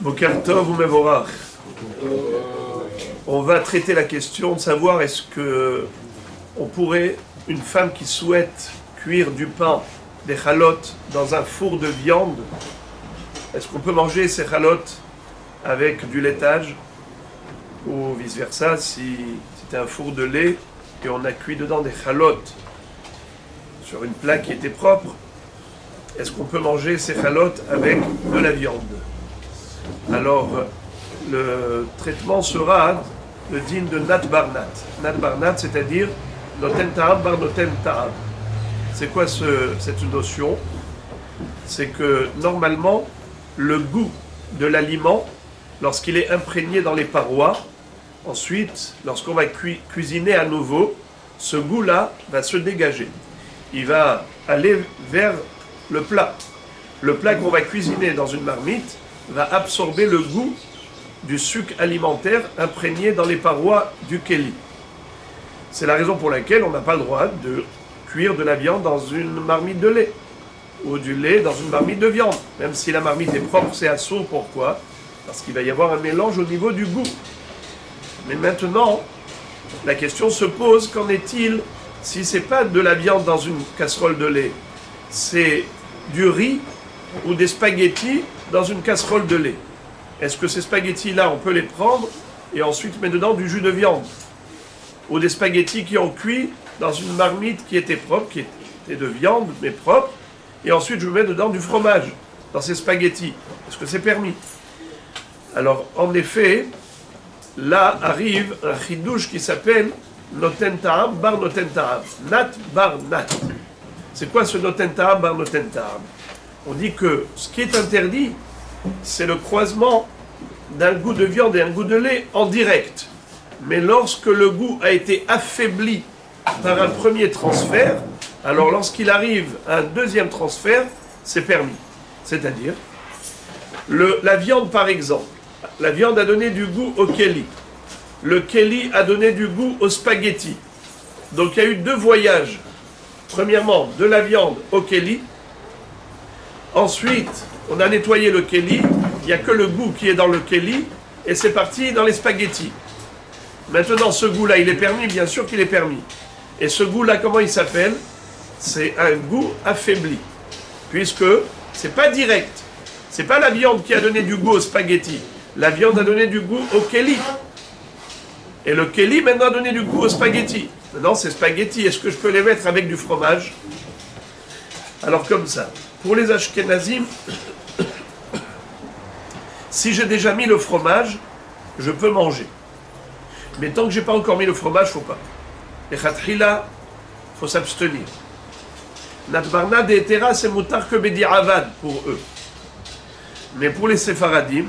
Boker Tov ou Mevorach. On va traiter la question de savoir est-ce que on pourrait, une femme qui souhaite cuire du pain, des chalotes dans un four de viande, est-ce qu'on peut manger ces chalotes avec du laitage ou vice versa si c'était un four de lait et on a cuit dedans des chalotes sur une plaque qui était propre, est-ce qu'on peut manger ces chalotes avec de la viande? Alors, le traitement sera le din de Nat Barnat. Nat Barnat, c'est-à-dire Noten Ta'am bar Noten Ta'am. C'est quoi cette notion? C'est que normalement, le goût de l'aliment, lorsqu'il est imprégné dans les parois, ensuite, lorsqu'on va cuisiner à nouveau, ce goût-là va se dégager. Il va aller vers le plat. Le plat qu'on va cuisiner dans une marmite va absorber le goût du sucre alimentaire imprégné dans les parois du kéli. C'est la raison pour laquelle on n'a pas le droit de cuire de la viande dans une marmite de lait ou du lait dans une marmite de viande. Même si la marmite est propre, c'est assourd. Pourquoi? Parce qu'il va y avoir un mélange au niveau du goût. Mais maintenant, la question se pose, qu'en est-il si c'est pas de la viande dans une casserole de lait, c'est du riz ou des spaghettis dans une casserole de lait? Est-ce que ces spaghettis-là, on peut les prendre et ensuite mettre dedans du jus de viande? Ou des spaghettis qui ont cuit dans une marmite qui était propre, qui était de viande, mais propre, et ensuite je mets dedans du fromage, dans ces spaghettis. Est-ce que c'est permis? Alors, en effet, là arrive un chidouche qui s'appelle Noten Ta'am bar Noten Ta'am. Nat bar Nat. C'est quoi ce Noten Ta'am bar Noten Ta'am? On dit que ce qui est interdit, c'est le croisement d'un goût de viande et un goût de lait en direct. Mais lorsque le goût a été affaibli par un premier transfert, alors lorsqu'il arrive à un deuxième transfert, c'est permis. C'est-à-dire, la viande par exemple, la viande a donné du goût au kéli. Le kéli a donné du goût au spaghetti. Donc il y a eu deux voyages. Premièrement, de la viande au kéli. Ensuite, on a nettoyé le kéli. Il n'y a que le goût qui est dans le kéli. Et c'est parti dans les spaghettis. Maintenant, ce goût-là, il est permis? Bien sûr qu'il est permis. Et ce goût-là, comment il s'appelle? C'est un goût affaibli. Puisque c'est pas direct. C'est pas la viande qui a donné du goût au spaghetti. La viande a donné du goût au kéli. Et le kéli, maintenant, a donné du goût aux spaghettis. Maintenant, ces spaghettis, est-ce que je peux les mettre avec du fromage? Alors, comme ça. Pour les Ashkenazim, si j'ai déjà mis le fromage, je peux manger. Mais tant que j'ai pas encore mis le fromage, il ne faut pas. Et khatkhila, il faut s'abstenir. Natbarna de Etera, c'est moutar que bedi'avad pour eux. Mais pour les Séfaradim,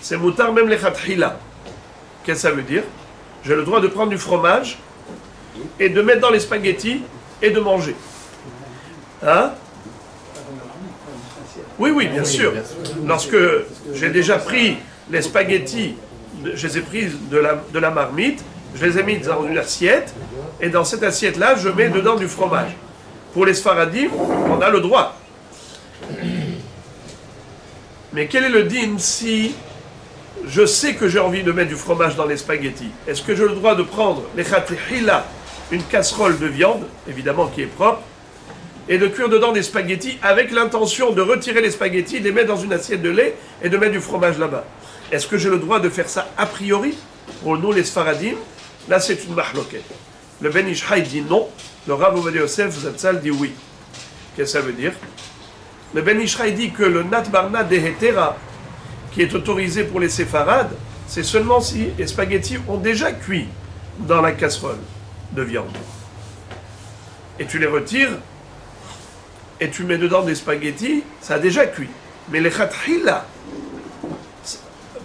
c'est moutar même les khatkhila. Qu'est-ce que ça veut dire? J'ai le droit de prendre du fromage et de mettre dans les spaghettis et de manger. Hein? Oui, oui, bien sûr. Lorsque j'ai déjà pris les spaghettis, je les ai pris de la marmite, je les ai mis dans une assiette, et dans cette assiette-là, je mets dedans du fromage. Pour les Sfaradim, on a le droit. Mais quel est le din si je sais que j'ai envie de mettre du fromage dans les spaghettis? Est-ce que j'ai le droit de prendre les khatkhila, une casserole de viande, évidemment qui est propre, et de cuire dedans des spaghettis avec l'intention de retirer les spaghettis, de les mettre dans une assiette de lait et de mettre du fromage là-bas? Est-ce que j'ai le droit de faire ça a priori? Pour nous, les Sfaradim, là c'est une mahloket. Le Ben Ishai dit non, le Rav Ovadia Yosef Zatzal dit oui. Qu'est-ce que ça veut dire? Le Ben Ishai dit que le Nat Barna de Hetera, qui est autorisé pour les séfarades, c'est seulement si les spaghettis ont déjà cuit dans la casserole de viande. Et tu les retires, et tu mets dedans des spaghettis, ça a déjà cuit. Mais les khatkhila,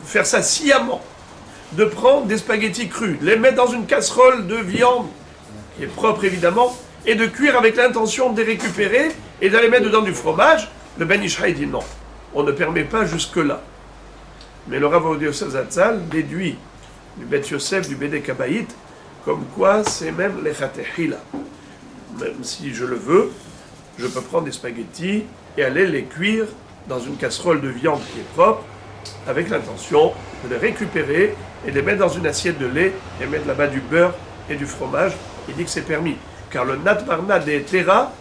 faire ça sciemment, de prendre des spaghettis crus, les mettre dans une casserole de viande, qui est propre évidemment, et de cuire avec l'intention de les récupérer et d'aller mettre dedans du fromage, le Ben Ishai dit non, on ne permet pas jusque-là. Mais le Rav Ovadia Yosef Zatzal déduit du Bet Yosef, du Bédé Kabaït, comme quoi c'est même les khatkhila. Même si je le veux, je peux prendre des spaghettis et aller les cuire dans une casserole de viande qui est propre, avec l'intention de les récupérer et de les mettre dans une assiette de lait et mettre là-bas du beurre et du fromage. Il dit que c'est permis. Car le nat barnat des Tera,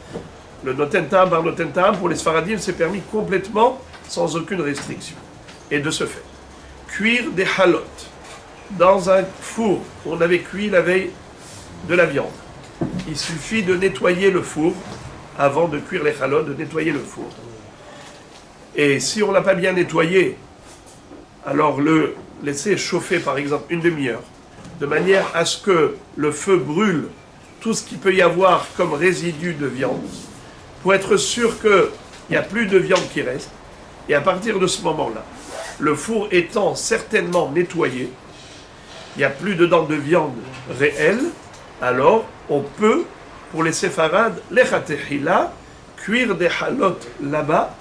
le notentam bar notentam, pour les Sfaradim, c'est permis complètement sans aucune restriction. Et de ce fait, cuire des halot dans un four où on avait cuit la veille de la viande. Il suffit de nettoyer le four avant de cuire les halot, de nettoyer le four. Et si on ne l'a pas bien nettoyé, alors le laisser chauffer par exemple une demi-heure, de manière à ce que le feu brûle tout ce qu'il peut y avoir comme résidu de viande, pour être sûr qu'il n'y a plus de viande qui reste. Et à partir de ce moment-là, le four étant certainement nettoyé, il n'y a plus dedans de viande réelle, alors on peut, pour les séfarades, les chatehila, cuire des halot là-bas,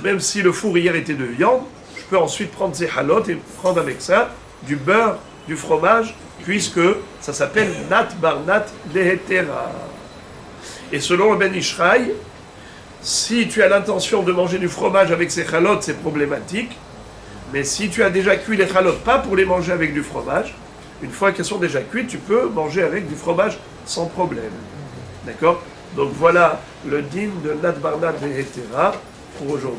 même si le four hier était de viande, je peux ensuite prendre ces halot et prendre avec ça du beurre, du fromage, puisque ça s'appelle nat barnat dehetera. Et selon le Ben Ishraï, si tu as l'intention de manger du fromage avec ces halot, c'est problématique. Mais si tu as déjà cuit les halot, pas pour les manger avec du fromage, une fois qu'elles sont déjà cuites, tu peux manger avec du fromage sans problème. D'accord? Donc voilà le din de nat barnat dehetera pour aujourd'hui.